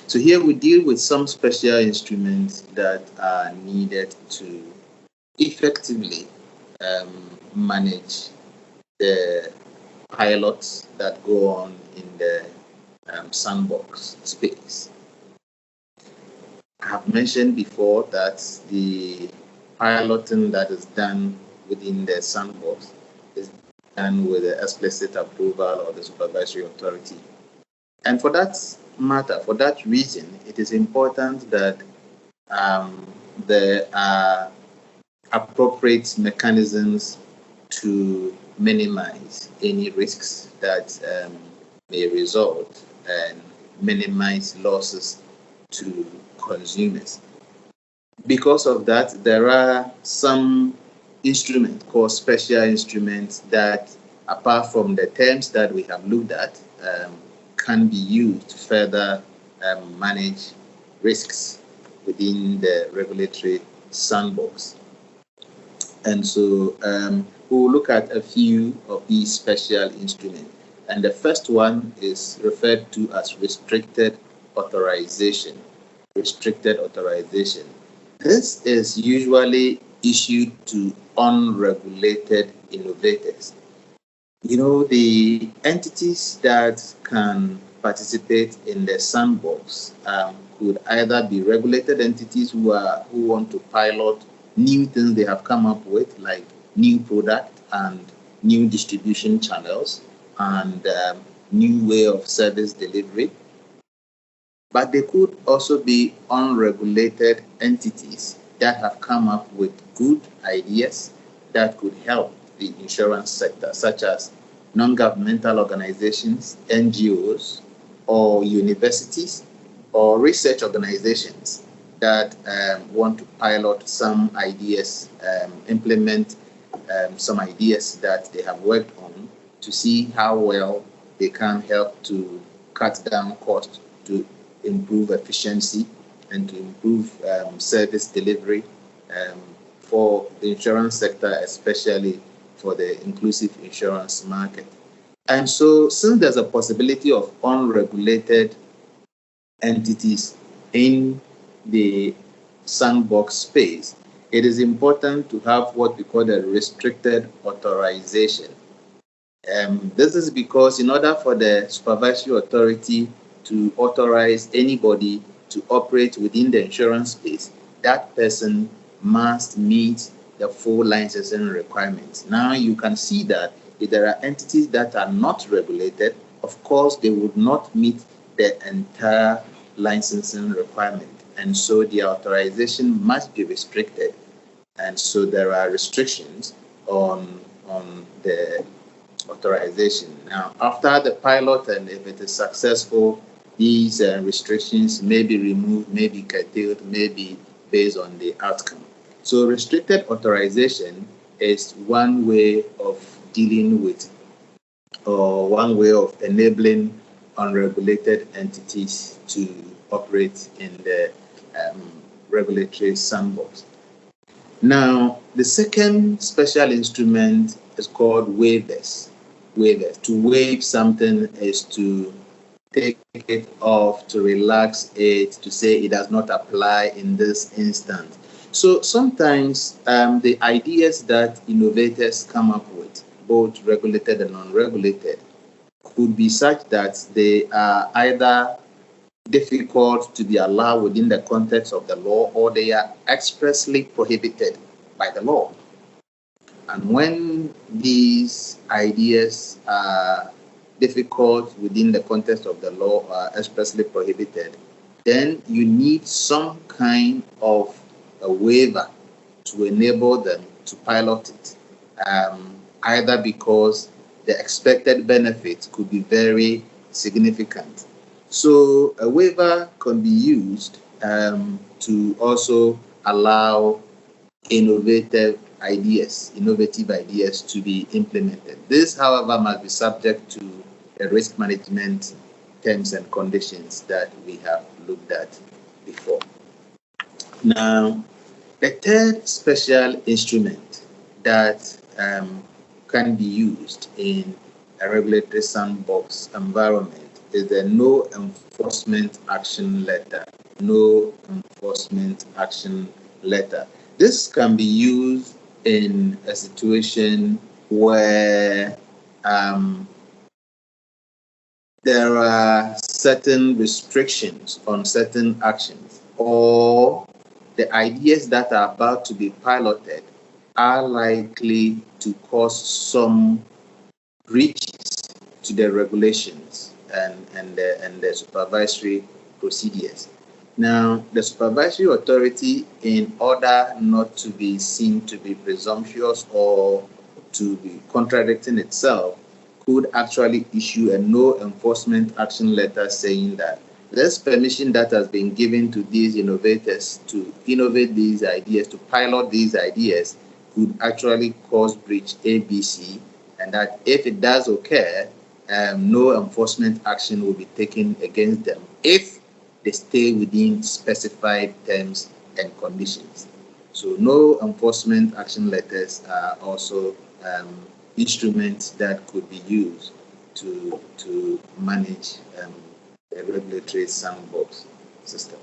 So here we deal with some special instruments that are needed to effectively manage the pilots that go on in the sandbox space. I have mentioned before that the piloting that is done within the sandbox is done with the explicit approval of the supervisory authority. And for that matter, for that reason, it is important that there are appropriate mechanisms to minimize any risks that may result and minimize losses to consumers. Because of that, there are some instruments called special instruments that, apart from the terms that we have looked at, can be used to further manage risks within the regulatory sandbox. And so we'll look at a few of these special instruments. And the first one is referred to as restricted authorization. Restricted authorization. This is usually issued to unregulated innovators. You know, the entities that can participate in the sandbox could either be regulated entities who want to pilot new things they have come up with, like new product and new distribution channels and new way of service delivery. But they could also be unregulated entities that have come up with good ideas that could help the insurance sector, such as non-governmental organizations, NGOs, or universities, or research organizations that want to pilot some ideas, implement some ideas that they have worked on to see how well they can help to cut down costs, to improve efficiency, and to improve service delivery for the insurance sector, especially for the inclusive insurance market. And so, since there's a possibility of unregulated entities in the sandbox space, it is important to have what we call a restricted authorization. This is because in order for the supervisory authority to authorize anybody to operate within the insurance space, that person must meet the full licensing requirements. Now you can see that if there are entities that are not regulated, of course they would not meet the entire licensing requirement, and so the authorization must be restricted. And so there are restrictions on the authorization. Now, after the pilot, and if it is successful, these restrictions may be removed, may be curtailed, may be based on the outcome. So restricted authorization is one way of dealing with, or one way of enabling unregulated entities to operate in the regulatory sandbox. Now, the second special instrument is called waivers. Waivers. To waive something is to take it off, to relax it, to say it does not apply in this instance. So sometimes the ideas that innovators come up with, both regulated and unregulated, could be such that they are either difficult to be allowed within the context of the law, or they are expressly prohibited by the law. And when these ideas are difficult within the context of the law, or expressly prohibited, then you need some kind of a waiver to enable them to pilot it, either because the expected benefits could be very significant. So a waiver can be used to also allow innovative ideas to be implemented. This, however, must be subject to the risk management terms and conditions that we have looked at before. Now, the third special instrument that can be used in a regulatory sandbox environment is the no enforcement action letter. No enforcement action letter. This can be used in a situation where there are certain restrictions on certain actions, or the ideas that are about to be piloted are likely to cause some breaches to the regulations and the supervisory procedures. Now, the supervisory authority, in order not to be seen to be presumptuous or to be contradicting itself, could actually issue a no enforcement action letter saying that this permission that has been given to these innovators to innovate these ideas, to pilot these ideas, could actually cause breach ABC, and that if it does occur, no enforcement action will be taken against them if they stay within specified terms and conditions. So no enforcement action letters are also instruments that could be used to manage a regulatory sandbox system.